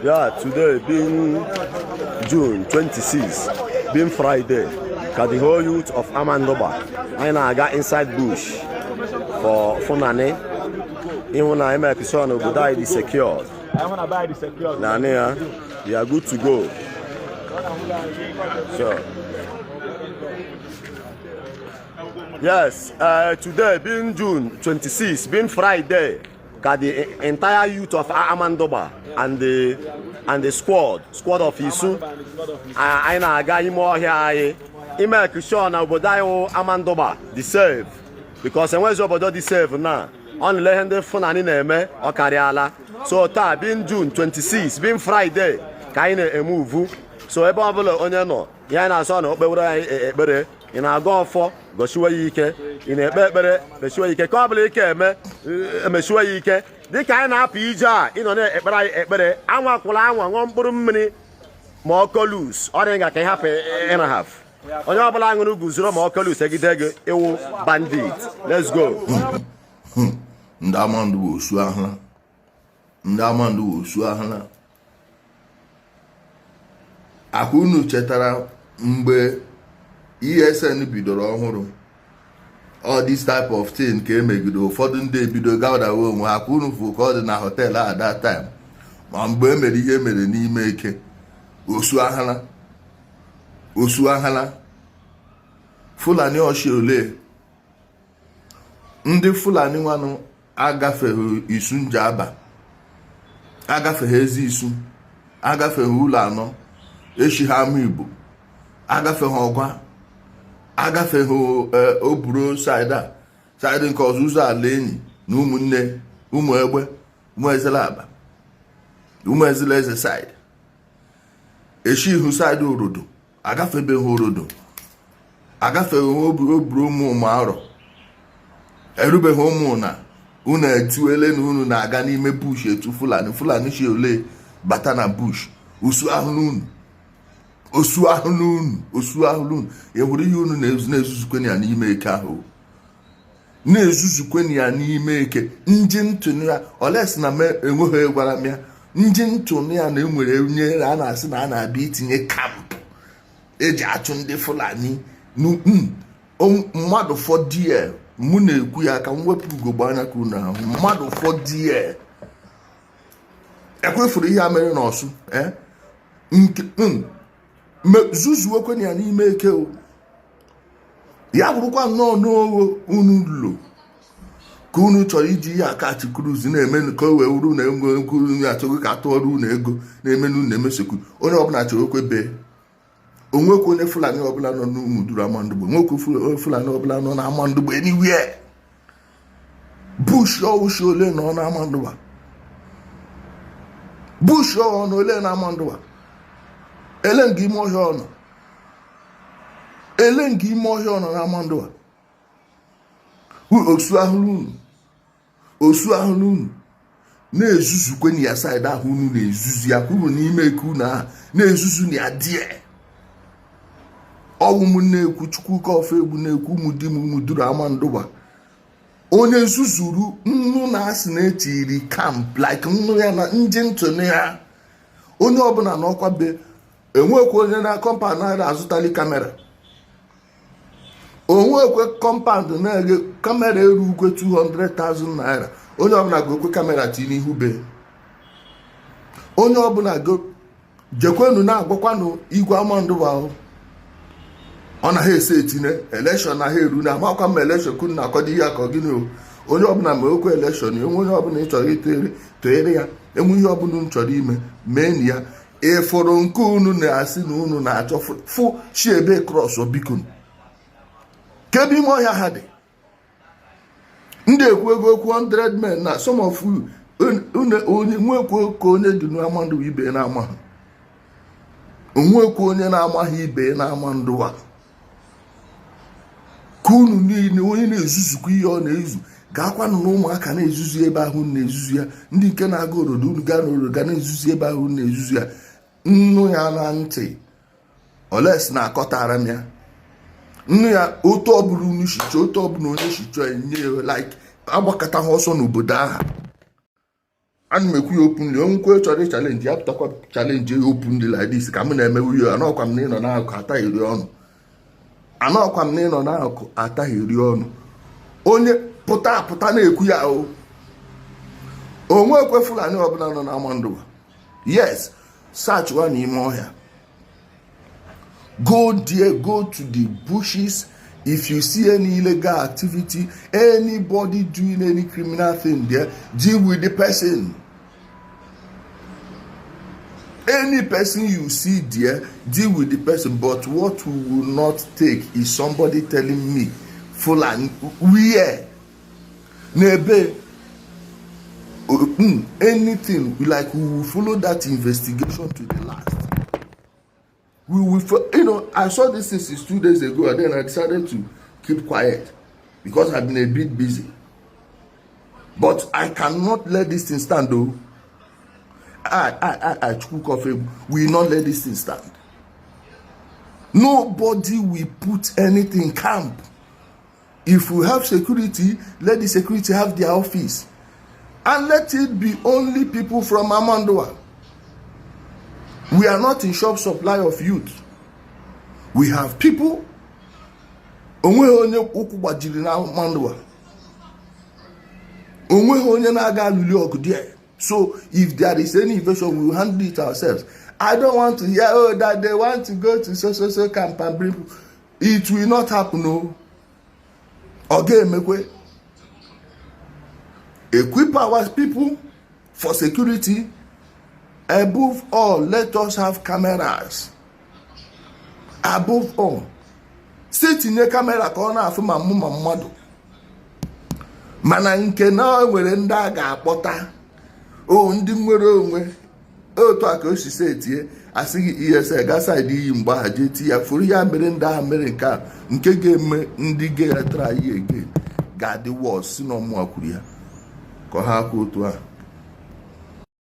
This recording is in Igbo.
Yeah, today being June 26, being Friday, got the whole youth of Amandoba. I now got inside bush for Funane. Even I make sure no buy the secured. I want to buy the secured. Nania, we are good to go. So yes, today being June 26, being Friday, got the entire youth of Amandoba and the squad of Isu. I na got him all here. I make sure na obodo Amandoba the save because when you obodo the save now, only let them Funani neme okariala. So ta being June 26, being Friday, kaine a move. So ebe ọbụla onye nọ ya na-asọ na okpewere ekpere ị na-aga ọfọ gọchiwe ya ike ị na-ekpe ekpere mechiwe ya ike ka ọ bụla ike eme emechiwe ya ike dịka anyị na-apụ ije a ịnọ na-ekpere anyị ekpere anwa kwụrụ anwa ṅụọ mkpụrụ mmiri ma ọkọ lus ọ dị nga ka ị hapụ ịrahaf onye ọbụla ṅụrụ guzoro ma ọkọ lus egide gị ịwụ bandit. Let's go. Ndị Amandu bụ osu ahụla. Ndị Amandu bụ osu ahụla. Akunu chetara mgbe ESN bidoro ọhụrụ all this type of thing ka emegido ụfọdụ ndị ebido gawadawe onwe akunu fụ ka ọ dị na hotel at that time ma mgbe emere ihe mere n'ime eke osu aghala Fulani Oshiole ndị Fulani nwanụ agafeghị Isu Njaba agafeghị Ezi Isu agafeghị ụlọ anọ eshi ha ama Igbo agafeghị ọgwa agafeghị oburo side nke ọzọ ụzọ ala enyi na ụmụnne ụmụ egbe ụmụ ezela aba ụmụ ezela eze side eshi ihu side orodo agafebeghị orodo agafeghị oburo ụmụ arọ erubeghị ụmụ na unu etuele na unu na-aga n'ime bush etu Fulani shi ole bata na bush osu ahụ n'unu ya hụrụ ihe unu na-ezuzukweni ya n'ime eke ahụ na-ezuzukweni ya n'ime eke nji ntụnụ ya olesi na enweghị gwara m ya nji ntụnụ ya na enwere onye a na-asị na a na-abịa itinye kampụ eji achụ ndị Fulani mmadụ fọdie mụ na-ekwu ya ka m wepụ ugogbe anya ka unu ahụ mmadụ fọdie ekwefuru ihe a mere n'Ọsụ zuzuokwenye ya n'ime eke o ya bụrụkwa nnọọ n'ogho unu lo ka unu chọrọ iji ihe akachi cruise na-eme ka o wee wuru na ego achọghị ka atụọrụ unu ego na-eme na unu emesekwu onye ọbụla chọrọ okwebe onwekwe onye Fulani ọbụla nọ n'Umuduru Amandugbo nwekwe Fulani ọbụla nọ na Amandugbo anywhere bush ọwụshi ole nọ na Amandugbo bush ọwụ na ole na Amandugbo ele nga ime ọhịa ọnọ na Amandugbo osu ahụrụ unu na-ezuzukweni ya side ahụ unu na-ezuzu ya kwuru n'ime eke unu ahụ na-ezuzu na ya die ọwụ m na-ekwu Chukwu ka ofe egbu na-ekwu ụmụ di m Umuduru Amandugbo onye zuzuru nnu na-asị na-etiri camp like nnu ya na nji ntụnụ ya onye ọbụla n'ọkwa be enwekwe onye na kọmpand na-azụtali kamera onwekwe kọmpand na-ege kamera eru ukwe 200,000 naira onye ọbụla ga-ekwe kamera tinye n'ihu be onye ọbụla jekwenu na-agwakwanụ igwe Amandugbo ahụ ọ na ha ese etinye elekshọn na ha eru na amakwa m elekshọn kunu na-akọdo ihe aka gịnị onye ọbụla ma okwe elekshọn enwe onye ọbụla ị chọrọ itoere ya enwe ihe ọbụla unu chọrọ ime mee na ya ịfụrụ nke unu na-asị na unu na-achọ fụ chi ebe krọs biko kebe ime ọhịa ha dị ndị ekwu ego okwu 100 men na some of you nwekwu ka onye dị n'Amandugbo ibe na-amaghị onwekwu onye na-amaghị ibe na-Amandugbo ka unu niile onye na-ezuzukwa ihe ọ na-ezu ga-akwanụ na ụmụaka na-ezuzu ebe ahụ na-ezuzu ya ndị nke na-aga orodo unu gaa n'orodo ga na-ezuzu ebe ahụ na-ezuzu ya nnu ya na ntị oles na-akọtara m ya nnu ya otu ọbụla unu shichọ otu ọbụla onye shichọ enye like agbakọta ha ọsọ n'obodo aha. Ana m ekwu ya openly, onwekwe chọrọ challenge ya pụtakwa challenge ya openly like this ka m na-emewu ya. Anọkwa m na ịnọ n'akụkụ ataghịrị ọnụ, anọkwa m na ịnọ n'akụkụ ataghịrị ọnụ. Onye pụta na-ekwu ya o onwekwe Fulani ọbụla nọ n'Amandụwa. Yes, search one n'ime ọhịa, go there, go to the bushes. If you see any illegal activity, anybody doing any criminal thing there, deal with the person. Any person you see there, deal with the person. But what we will not take is somebody telling me, Fulani, where? Nebe, anything, like we will follow that investigation to the last. We will, I saw this since 2 days ago, and then I decided to keep quiet because I've been a bit busy. But I cannot let this thing stand, though. I took off. We will not let this thing stand. Nobody will put anything in camp. If we have security, let the security have their office, and let it be only people from Amandụwa. We are not in short supply of youth. We have people. Onweghị onye ụkwụ gbajiri na Amandụwa. Onweghị onye na-aga alụli ọgụ there. So if there is any invasion, we will handle it ourselves. I don't want to hear that they want to go to so camp and bring people. It will not happen, no. Okay, equip our people for security. Above all, let us have cameras. Above all, sit in a camera corner afọ ma mụ ma mmadụ. Mana nke na nwere ndị a ga-akpọta. Ndị nwere onwe. Otu aka o si setie asịghị ESL ga side iyi mgbe ha je ti ya furu ya mere ndị ahụ mere nke ga-eme ndị ga-etra ihe again ga-adị worse si na ọmụ akwuru ya. Ka ha kwuo otu a.